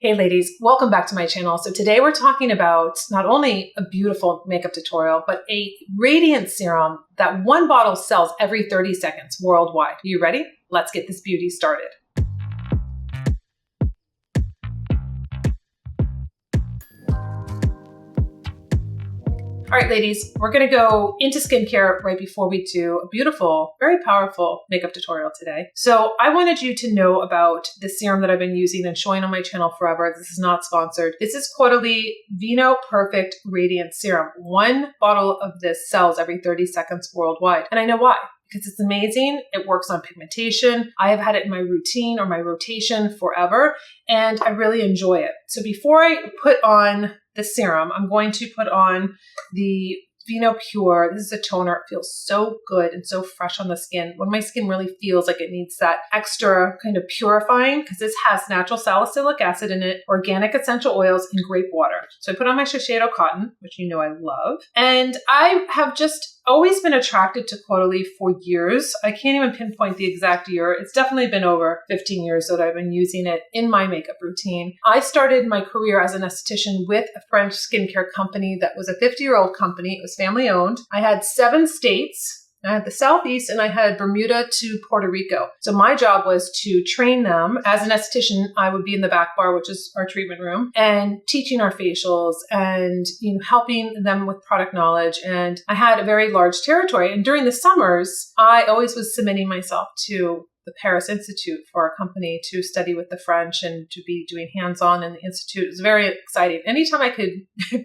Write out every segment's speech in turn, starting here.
Hey ladies, welcome back to my channel. So today we're talking about not only a beautiful makeup tutorial, but a Radiance Serum that one bottle sells every 30 seconds worldwide. Are you ready? Let's get this beauty started. All right, ladies, we're gonna go into skincare right before we do a beautiful, very powerful makeup tutorial today. So I wanted you to know about the serum that I've been using and showing on my channel forever. This is not sponsored. This is Quarterly Vino Perfect Radiance Serum. One bottle of this sells every 30 seconds worldwide. And I know why. Because it's amazing. It works on pigmentation. I have had it in my routine or my rotation forever, and I really enjoy it. So before I put on the serum, I'm going to put on the Vino Pure. This is a toner. It feels so good and so fresh on the skin. When my skin really feels like it needs that extra kind of purifying, because this has natural salicylic acid in it, organic essential oils, and grape water. So I put on my Shiseido cotton, which you know I love. And I have just always been attracted to Quarterly for years. I can't even pinpoint the exact year. It's definitely been over 15 years that I've been using it in my makeup routine. I started my career as an esthetician with a French skincare company that was a 50-year-old company. It was family owned. I had 7 states. I had the Southeast and I had Bermuda to Puerto Rico. So my job was to train them. As an esthetician, I would be in the back bar, which is our treatment room, and teaching our facials and helping them with product knowledge. And I had a very large territory. And during the summers, I always was submitting myself to the Paris Institute for our company to study with the French and to be doing hands-on in the Institute. It was very exciting. Anytime I could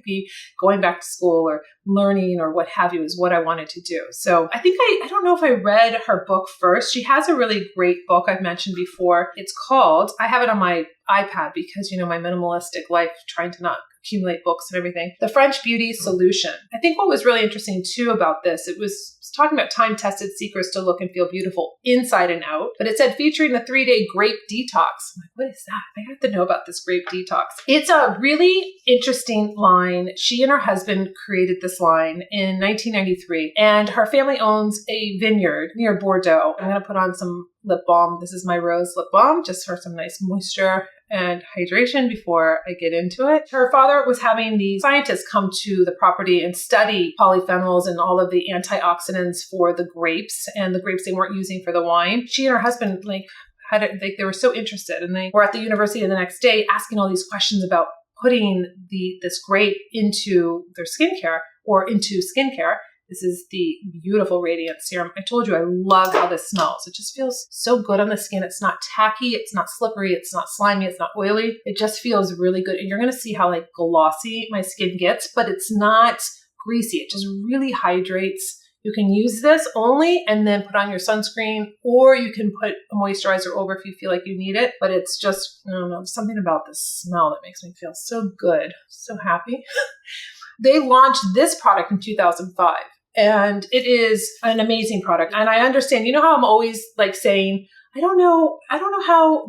be going back to school or learning or what have you is what I wanted to do. So I think I don't know if I read her book first. She has a really great book I've mentioned before. It's called, I have it on my iPad because, my minimalistic life, trying to not accumulate books and everything. The French Beauty Solution. I think what was really interesting too about this, it was talking about time-tested secrets to look and feel beautiful inside and out, but it said featuring the 3-day grape detox. I'm like, what is that? I have to know about this grape detox. It's a really interesting line. She and her husband created this line in 1993, and her family owns a vineyard near Bordeaux. I'm going to put on some lip balm. This is my rose lip balm, just for some nice moisture and hydration before I get into it. Her father was having the scientists come to the property and study polyphenols and all of the antioxidants for the grapes and the grapes they weren't using for the wine. She and her husband they were so interested, and they were at the university the next day asking all these questions about putting this grape into their skincare or into skincare. This is the beautiful Radiance Serum. I told you I love how this smells. It just feels so good on the skin. It's not tacky. It's not slippery. It's not slimy. It's not oily. It just feels really good. And you're going to see how glossy my skin gets, but it's not greasy. It just really hydrates. You can use this only and then put on your sunscreen, or you can put a moisturizer over if you feel like you need it. But it's just, I don't know, something about the smell that makes me feel so good. So happy. They launched this product in 2005. And it is an amazing product. And I understand, how I'm always saying, I don't know how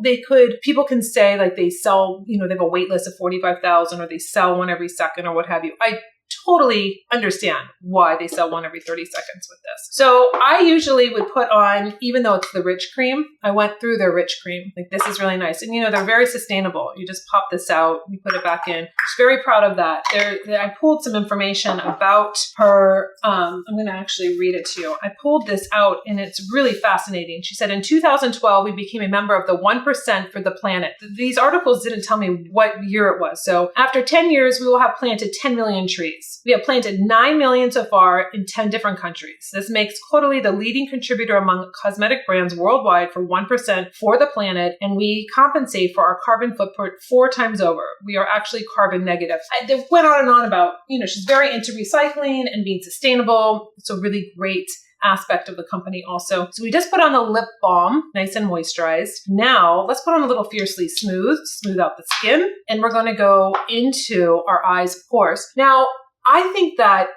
people can say they sell, they have a wait list of 45,000 or they sell one every second or what have you. I totally understand why they sell one every 30 seconds with this. So I usually would put on, even though it's the rich cream, I went through their rich cream. This is really nice. And they're very sustainable. You just pop this out, you put it back in. Just very proud of that. I pulled some information about her. I'm going to actually read it to you. I pulled this out and it's really fascinating. She said, in 2012, we became a member of the 1% for the planet. These articles didn't tell me what year it was. So after 10 years, we will have planted 10 million trees. We have planted 9 million so far in 10 different countries. This makes Quarterly the leading contributor among cosmetic brands worldwide for 1% for the planet, and we compensate for our carbon footprint 4 times over. We are actually carbon negative. They went on and on about, she's very into recycling and being sustainable. It's a really great aspect of the company also. So we just put on the lip balm, nice and moisturized. Now let's put on a little Fiercely Smooth, smooth out the skin. And we're going to go into our eyes, of course. Now, I think that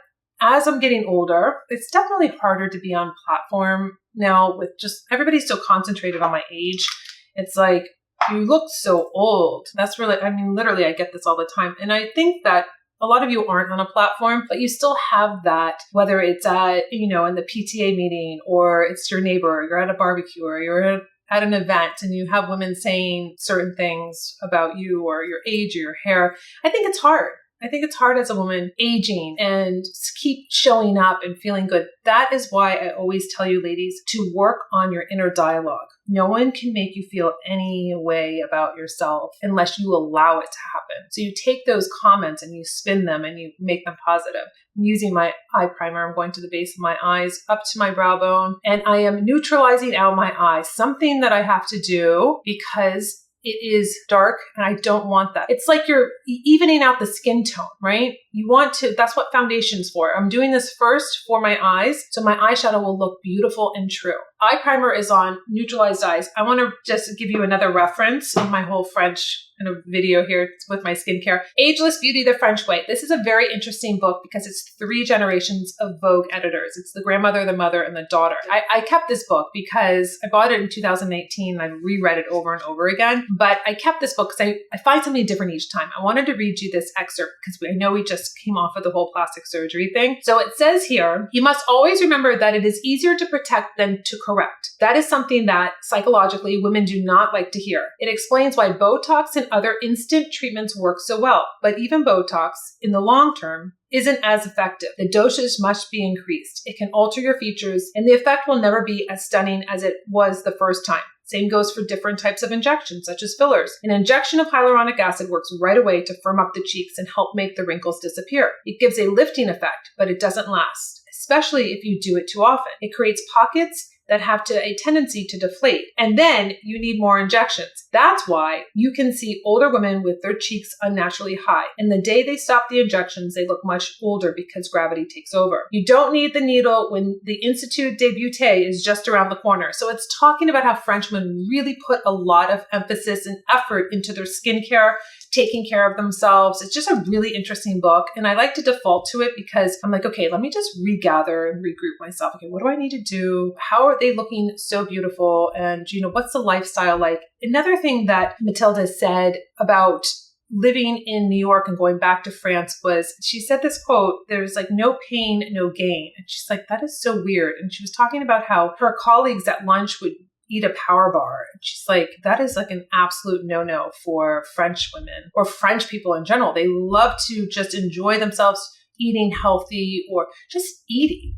as I'm getting older, it's definitely harder to be on platform now with just everybody's so concentrated on my age. It's like, you look so old. That's really, literally I get this all the time. And I think that a lot of you aren't on a platform, but you still have that, whether it's at, in the PTA meeting or it's your neighbor, or you're at a barbecue or you're at an event and you have women saying certain things about you or your age or your hair, I think it's hard. I think it's hard as a woman aging and keep showing up and feeling good. That is why I always tell you, ladies, to work on your inner dialogue. No one can make you feel any way about yourself unless you allow it to happen. So you take those comments and you spin them and you make them positive. I'm using my eye primer. I'm going to the base of my eyes up to my brow bone, and I am neutralizing out my eyes, something that I have to do because it is dark and I don't want that. It's like you're evening out the skin tone, right? You want to, that's what foundation's for. I'm doing this first for my eyes, so my eyeshadow will look beautiful and true. Eye primer is on neutralized eyes. I want to just give you another reference of my whole French in a video here with my skincare. Ageless Beauty the French Way. This is a very interesting book because it's 3 generations of Vogue editors. It's the grandmother, the mother, and the daughter. I kept this book because I bought it in 2018 and I've reread it over and over again. But I kept this book because I find something different each time. I wanted to read you this excerpt because I know we just came off of the whole plastic surgery thing. So it says here, you must always remember that it is easier to protect than to correct. That is something that psychologically women do not like to hear. It explains why Botox and other instant treatments work so well. But even Botox, in the long term, isn't as effective. The dosage must be increased. It can alter your features, and the effect will never be as stunning as it was the first time. Same goes for different types of injections, such as fillers. An injection of hyaluronic acid works right away to firm up the cheeks and help make the wrinkles disappear. It gives a lifting effect, but it doesn't last, especially if you do it too often. It creates pockets that have a tendency to deflate, and then you need more injections. That's why you can see older women with their cheeks unnaturally high. And the day they stop the injections, they look much older because gravity takes over. You don't need the needle when the Institut de Beauté is just around the corner. So it's talking about how French women really put a lot of emphasis and effort into their skincare, taking care of themselves. It's just a really interesting book. And I like to default to it because I'm like, okay, let me just regather and regroup myself. Okay, what do I need to do? How are they looking so beautiful? And, what's the lifestyle like? Another thing that Matilda said about living in New York and going back to France was, she said this quote, there's like no pain, no gain. And she's like, that is so weird. And she was talking about how her colleagues at lunch would eat a power bar. And she's like, that is like an absolute no-no for French women or French people in general. They love to just enjoy themselves eating healthy or just eating,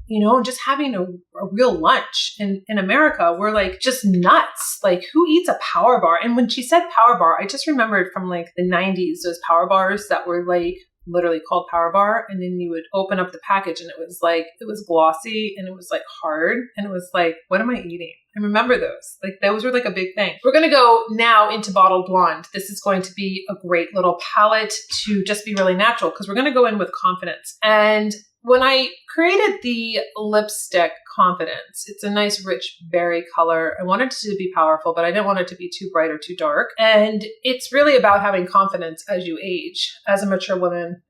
just having a real lunch. In America, we're like just nuts. Like, who eats a power bar? And when she said power bar, I just remembered from like the 90s, those power bars that were like literally called power bar. And then you would open up the package and it was glossy and it was like hard. And it was like, what am I eating? I remember those. Like, those were like a big thing. We're going to go now into Bottled Blonde. This is going to be a great little palette to just be really natural because we're going to go in with confidence. And when I created the lipstick Confidence, it's a nice rich berry color. I wanted it to be powerful, but I didn't want it to be too bright or too dark. And it's really about having confidence as you age. As a mature woman,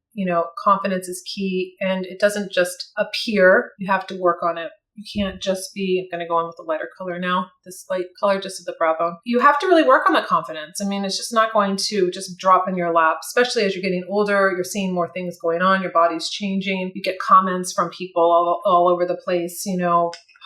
confidence is key, and it doesn't just appear. You have to work on it. You can't just be, I'm going to go on with the lighter color now, this light color just at the brow bone. You have to really work on the confidence. I mean, it's just not going to just drop in your lap, especially as you're getting older, you're seeing more things going on, your body's changing. You get comments from people all over the place,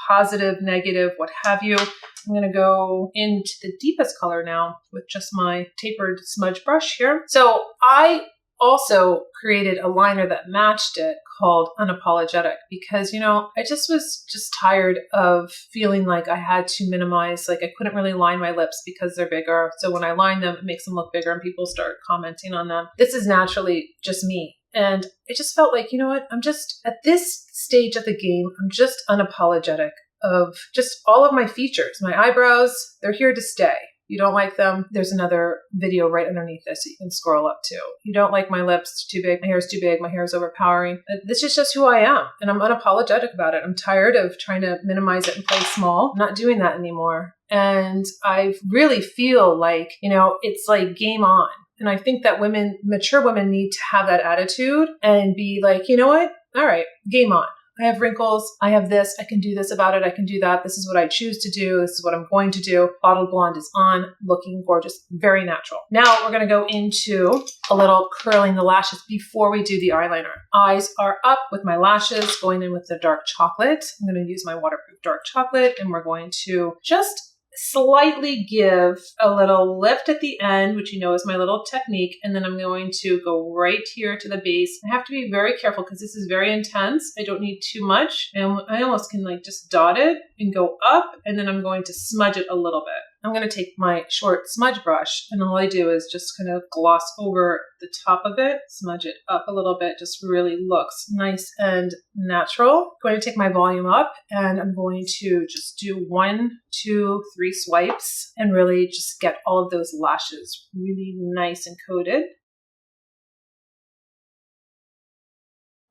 positive, negative, what have you. I'm going to go into the deepest color now with just my tapered smudge brush here. So I also created a liner that matched it called Unapologetic because, I just was tired of feeling like I had to minimize, like I couldn't really line my lips because they're bigger. So when I line them, it makes them look bigger and people start commenting on them. This is naturally just me. And it just felt like, I'm just at this stage of the game, I'm just unapologetic of just all of my features. My eyebrows, they're here to stay. You don't like them? There's another video right underneath this that you can scroll up to. You don't like my lips? It's too big. My hair is too big. My hair is overpowering. This is just who I am. And I'm unapologetic about it. I'm tired of trying to minimize it and play small. I'm not doing that anymore. And I really feel like, it's like game on. And I think that mature women need to have that attitude and be like, you know what? All right, game on. I have wrinkles. I have this. I can do this about it. I can do that. This is what I choose to do. This is what I'm going to do. Bottled Blonde is on, looking gorgeous, very natural. Now we're going to go into a little curling the lashes before we do the eyeliner. Eyes are up with my lashes, going in with the dark chocolate. I'm going to use my waterproof dark chocolate, and we're going to just slightly give a little lift at the end, which you know is my little technique. And then I'm going to go right here to the base. I have to be very careful because this is very intense. I don't need too much. And I almost can like just dot it and go up. And then I'm going to smudge it a little bit. I'm going to take my short smudge brush, and all I do is just kind of gloss over the top of it, smudge it up a little bit, just really looks nice and natural. I'm going to take my volume up, and I'm going to just do 1, 2, 3 swipes and really just get all of those lashes really nice and coated.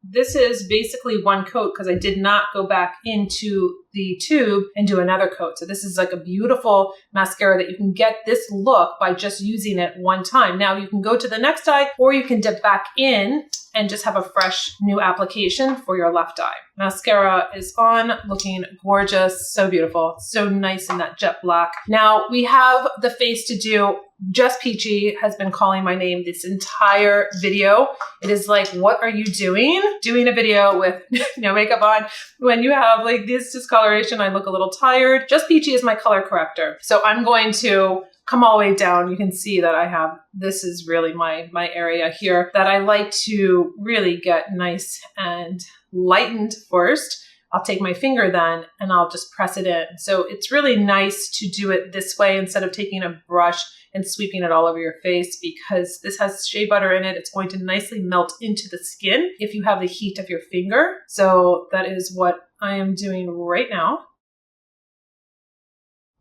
This is basically one coat because I did not go back into the tube and do another coat. So this is like a beautiful mascara that you can get this look by just using it one time. Now you can go to the next eye, or you can dip back in and just have a fresh new application for your left eye. Mascara is on, looking gorgeous, so beautiful, so nice in that jet black. Now we have the face to do. Just Peachy has been calling my name this entire video. It is like, what are you doing? Doing a video with no makeup on when you have like this discoloration. I look a little tired. Just Peachy is my color corrector. So I'm going to come all the way down. You can see that I have, this is really my area here that I like to really get nice and lightened first. I'll take my finger then and I'll just press it in. So it's really nice to do it this way instead of taking a brush and sweeping it all over your face, because this has shea butter in it. It's going to nicely melt into the skin if you have the heat of your finger. So that is what I am doing right now.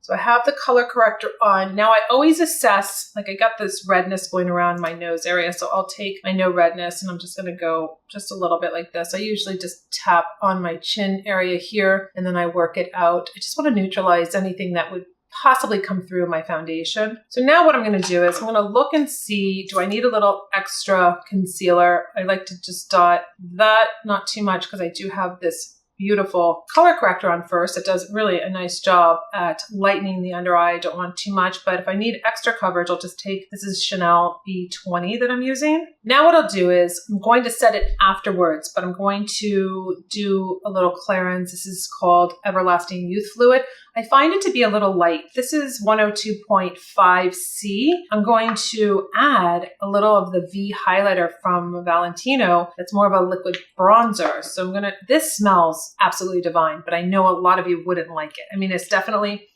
So I have the color corrector on. Now I always assess, like I got this redness going around my nose area. So I'll take my no redness and I'm just gonna go just a little bit like this. I usually just tap on my chin area here and then I work it out. I just wanna neutralize anything that would possibly come through my foundation. So now what I'm gonna do is I'm gonna look and see, do I need a little extra concealer? I like to just dot that, not too much because I do have this beautiful color corrector on first. It does really a nice job at lightening the under eye. I don't want too much, but if I need extra coverage, I'll just take, this is Chanel B20 that I'm using. Now what I'll do is I'm going to set it afterwards, but I'm going to do a little clearance. This is called Everlasting Youth Fluid. I find it to be a little light. This is 102.5C. I'm going to add a little of the V highlighter from Valentino. That's more of a liquid bronzer. So this smells absolutely divine, but I know a lot of you wouldn't like it. I mean, it's definitely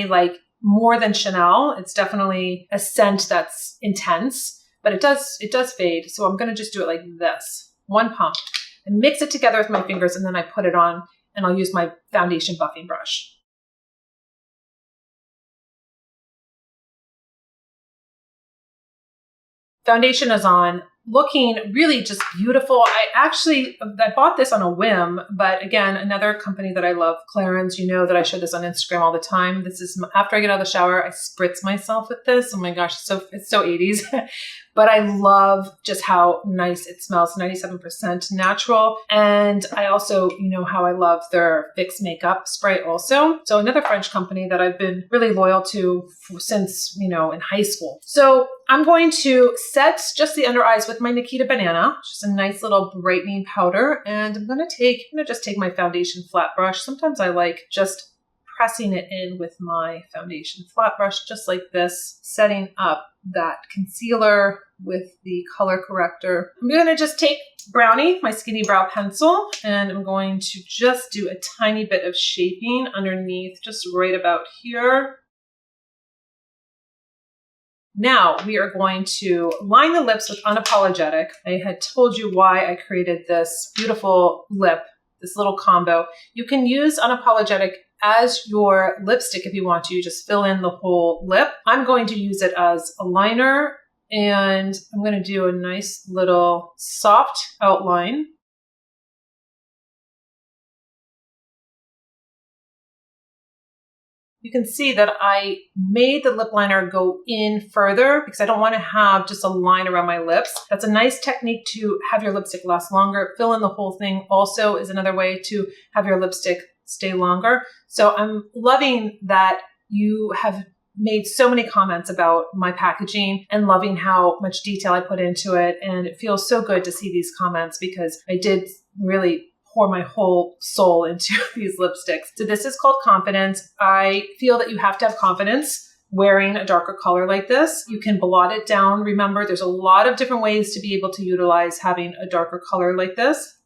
like more than Chanel. It's definitely a scent that's intense, but it does fade. So I'm going to just do it like this, one pump, and mix it together with my fingers, and then I put it on. And I'll use my foundation buffing brush. Foundation is on, looking really just beautiful. I bought this on a whim, but again, another company that I love, Clarins, you know that I show this on Instagram all the time. This is after I get out of the shower, I spritz myself with this. Oh my gosh, it's so 80s. But I love just how nice it smells, 97% natural. And I also, you know how I love their Fix makeup spray also. So another French company that I've been really loyal to since, you know, in high school. So I'm going to set just the under eyes with my Nikita Banana, just a nice little brightening powder. And I'm going to just take my foundation flat brush. Sometimes I like just pressing it in with my foundation flat brush, just like this, setting up that concealer with the color corrector. I'm going to just take Brownie, my skinny brow pencil, and I'm going to just do a tiny bit of shaping underneath, just right about here. Now we are going to line the lips with Unapologetic. I had told you why I created this beautiful lip, this little combo. You can use Unapologetic as your lipstick if you want to. You just fill in the whole lip. I'm going to use it as a liner, and I'm going to do a nice little soft outline. You can see that I made the lip liner go in further because I don't want to have just a line around my lips. That's a nice technique to have your lipstick last longer. Fill in the whole thing also is another way to have your lipstick stay longer. So I'm loving that you have made so many comments about my packaging and loving how much detail I put into it. And it feels so good to see these comments because I did really pour my whole soul into these lipsticks. So this is called Confidence. I feel that you have to have confidence wearing a darker color like this. You can blot it down. Remember, there's a lot of different ways to be able to utilize having a darker color like this.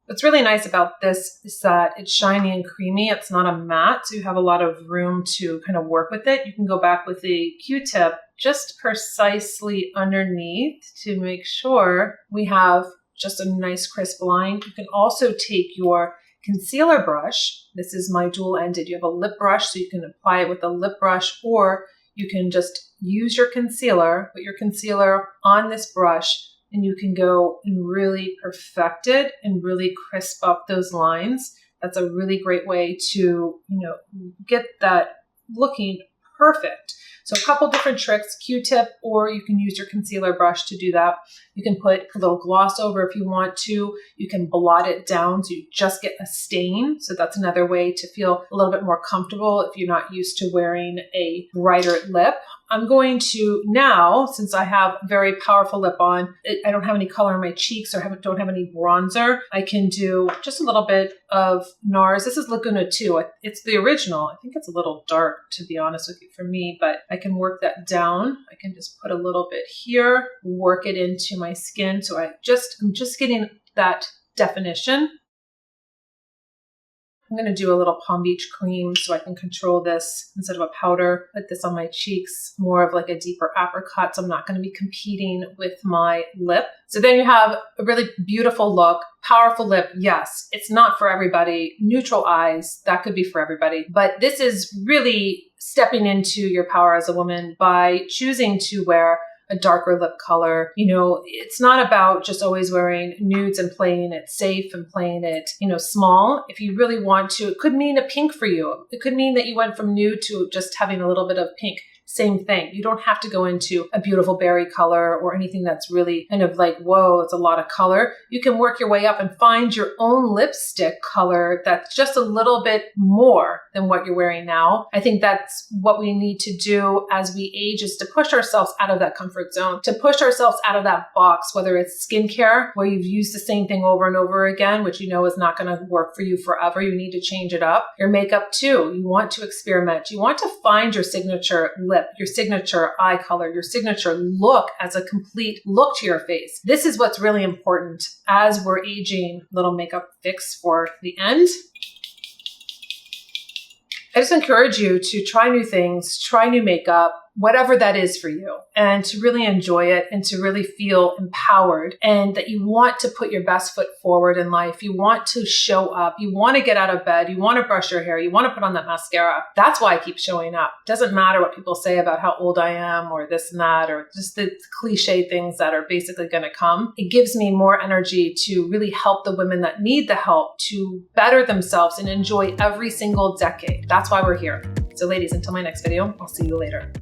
What's really nice about this is that it's shiny and creamy. It's not a matte, so you have a lot of room to kind of work with it. You can go back with a Q-tip just precisely underneath to make sure we have just a nice crisp line. You can also take your concealer brush. This is my dual-ended. You have a lip brush, so you can apply it with a lip brush, or you can just use your concealer, put your concealer on this brush, and you can go and really perfect it and really crisp up those lines. That's a really great way to, get that looking perfect. So a couple different tricks, Q-tip, or you can use your concealer brush to do that. You can put a little gloss over if you want to. You can blot it down so you just get a stain. So that's another way to feel a little bit more comfortable if you're not used to wearing a brighter lip. I'm going to now, since I have a very powerful lip on, I don't have any color in my cheeks or don't have any bronzer, I can do just a little bit of NARS. This is Laguna 2. It's the original. I think it's a little dark, to be honest with you, for me, but I can work that down. I can just put a little bit here, work it into my skin. So I'm just getting that definition. I'm going to do a little Palm Beach cream so I can control this instead of a powder. Put this on my cheeks, more of like a deeper apricot. So I'm not going to be competing with my lip. So then you have a really beautiful look, powerful lip. Yes, it's not for everybody. Neutral eyes, that could be for everybody. But this is really stepping into your power as a woman by choosing to wear a darker lip color. It's not about just always wearing nudes and playing it safe and playing it, small. If you really want to, it could mean a pink for you. It could mean that you went from nude to just having a little bit of pink. Same thing. You don't have to go into a beautiful berry color or anything that's really kind of like, whoa, it's a lot of color. You can work your way up and find your own lipstick color that's just a little bit more than what you're wearing now. I think that's what we need to do as we age, is to push ourselves out of that comfort zone, to push ourselves out of that box, whether it's skincare, where you've used the same thing over and over again, which you know is not going to work for you forever. You need to change it up. Your makeup too. You want to experiment. You want to find your signature lip, your signature eye color, your signature look as a complete look to your face. This is what's really important as we're aging. Little makeup fix for the end. I just encourage you to try new things, try new makeup, whatever that is for you, and to really enjoy it and to really feel empowered, and that you want to put your best foot forward in life. You want to show up. You want to get out of bed. You want to brush your hair. You want to put on that mascara. That's why I keep showing up. It doesn't matter what people say about how old I am or this and that, or just the cliche things that are basically going to come. It gives me more energy to really help the women that need the help to better themselves and enjoy every single decade. That's why we're here. So ladies, until my next video, I'll see you later.